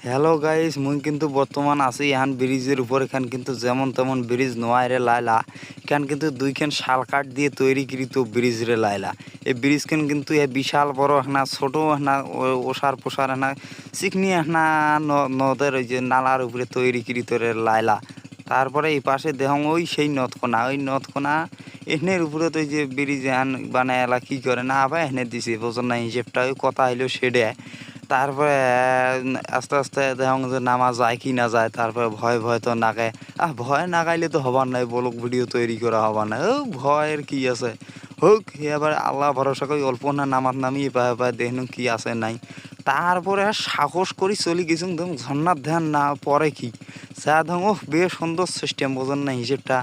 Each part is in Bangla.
হ্যালো গাইস, মুই কিন্তু বর্তমান আছি এখান ব্রিজের উপর। এখান কিন্তু যেমন তেমন ব্রিজ নয় রে লাইলা। এখান কিন্তু দুইখান শাল কাঠ দিয়ে তৈরি কৃত ব্রিজ রে লাইলা। এই ব্রিজ কিন্তু এ বিশাল বড় হানা ছোট হানা ওসার পোসার হানা চিকনি হানা নদের ওই যে নালার উপরে তৈরি কৃত রে লাইলা। তারপরে এই পাশে দেহং ওই সেই নদকোনা, ওই নদকোনা এখানের উপরে তো যে ব্রিজ হান বানায় এলা কি করে না আবার এখানে দিছে বোঝন না হিসেবটা। ওই কথা হইলো সেডে। তারপরে আস্তে আস্তে দেখুন যে নামা যায় কি না যায়। তারপরে ভয় ভয় তো নাগে ভয় না গাইলে তো হবার নাই, ব্লগ ভিডিও তৈরি করা হবার নাই। ও ভয়ের কি আছে, হোক এবার আল্লাহ ভরসা করি অল্প না নামাত নামি এবার দেখুন কি আছে নাই। তারপরে সাহস করি চলি গেছুন ধরুন ঝর্নার ধ্যান না পরে কি যা ধরুন ও বেশ সুন্দর সিস্টেম বোঝেন না হিসেবটা।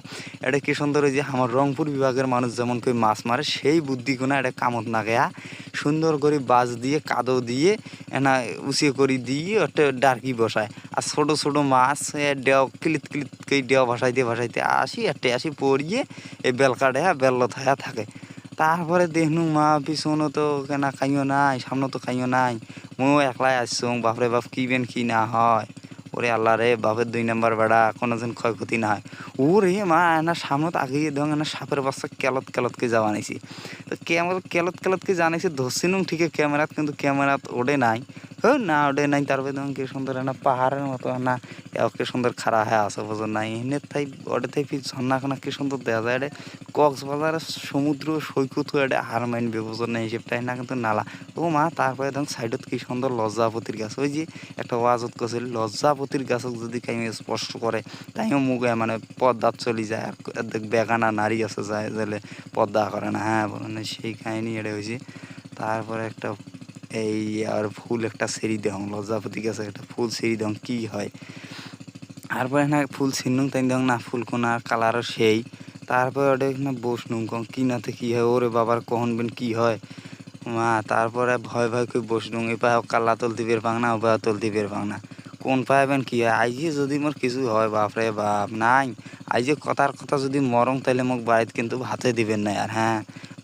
এটা কি সুন্দর ওই যে আমার রংপুর বিভাগের মানুষ যেমন করে মাছ মারে সেই বুদ্ধি কোনো এটা কামত না গেয়া সুন্দর করে বাজ দিয়ে কাদো দিয়ে এনা উঁচিয়ে করে দিয়ে একটা ডার্কি বসায়। আর ছোটো ছোটো মাছ ডেও ক্লিত ক্লিত করে ডেও ভাসাইতে আসি পড়িয়ে এই বেল কাটে বেল্লত হয়ে থাকে। তারপরে দেখনু মা পিছনে তো কেনা খাইও নাই, সামনে তো খাইও নাই, মো একলাই আসছুম। বাপরে বাপ কি বেন কি না হয়। ওরে আল্লাহ রে, বাপের 2 নম্বর বেড়া কোনো যেন ক্ষয়ক্ষতি না হয়। ওরে মা এনা সামনে আগিয়ে দেন এনা সাপের বাচ্চা কেলতকে যাওয়া নিছি। তো কেলতকে জানাইছি ধরছিনুম ঠিকই ক্যামেরাত, কিন্তু ক্যামেরাত ওডে নাই। না ওডে নাই। তারপরে দেখুন কি সুন্দর না পাহাড়ের মতো না কি সুন্দর খাড়া হয়ে আছে বোঝেন নাই। এনে তাই ওডে তাই ঝর্ণাখানা কি সুন্দর দেখা যায়। এটা কক্সবাজারের সমুদ্র সৈকত হয়ে এটা হার মানবে বোঝেন না হিসেবটাই না কিন্তু নালা। ও মা তারপরে দেখুন সাইডত কি সুন্দর লজ্জাপতির গাছ। ওই যে একটা ওয়াজত করছিল লজ্জাপতির গাছক যদি কাই স্পষ্ট করে তাইও মুখে মানে পদ্মাত চলি যায়। আর বেগানা নারী আছে যায় গেলে পদ্মা করে না। হ্যাঁ বলেন সেই কাহিনী এটা হয়েছে। তারপরে একটা এই আর ফুল একটা সেরি দেহং লজ্জাপতি গাছে একটা ফুল সেরি দেহং কি হয়। তারপরে না ফুল ছিনুং তাই দেখ না ফুল কোনা কালারও সেই। তারপরে ওটা না বসনুম কম কি নাতে কি হয়। ওরে বাবার কখন বেন কি হয় মা। তারপরে ভয় ভয় করে বসনুম। এ পায়ে কাল্লা তুলতে বের পাং না, ও পায়ে তুলতে বের পাং না, কোন পাইবেন কি হয়। আইজে যদি মোর কিছু হয় বাপরে বাপ নাই। আইজে কথার কথা যদি মরং তাইলে মোক বাড়িতে কিন্তু ভাতে দিবেন না। আর হ্যাঁ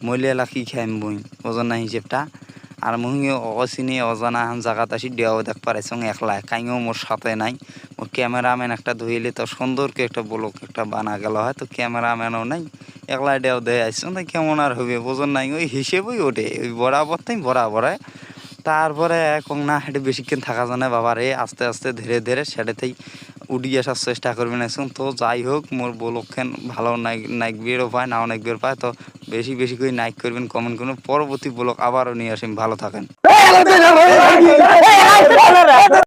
মইলে এলা কি খাইম বই বোঝেন না হিসেবটা। আর মুই অচিনি অজানা এখন জায়গাত আসি দেওয়া দেখ পারাইছং একলা, কাইও মোর সাথে নাই। মোর ক্যামেরাম্যান একটা ধুইলে তো সুন্দরকে একটা ব্লক একটা বানা গেল হয়, তো ক্যামেরাম্যানও নাই। একলা দেও দেয় আসছেন তাই কেমন আর হবে বোঝেন নাই। ওই হিসেবেই ওঠে ওই বরাবর তাই বরাবর। তারপরে কং না হেঁটে বেশিক্ষণ থাকা জানে বাবা রে, আস্তে আস্তে ধীরে ধীরে সেটাতেই উঠি আসার চেষ্টা করবেন এখন। তো যাই হোক মোর বলক্ষণ ভালো নাইক বেরও পায় না অনেক বের পায়। তো বেশি বেশি করে নাইক করবেন, কমেন্ট করবেন। পরবর্তী ব্লগ আবারও নিয়ে আসেন। ভালো থাকেন।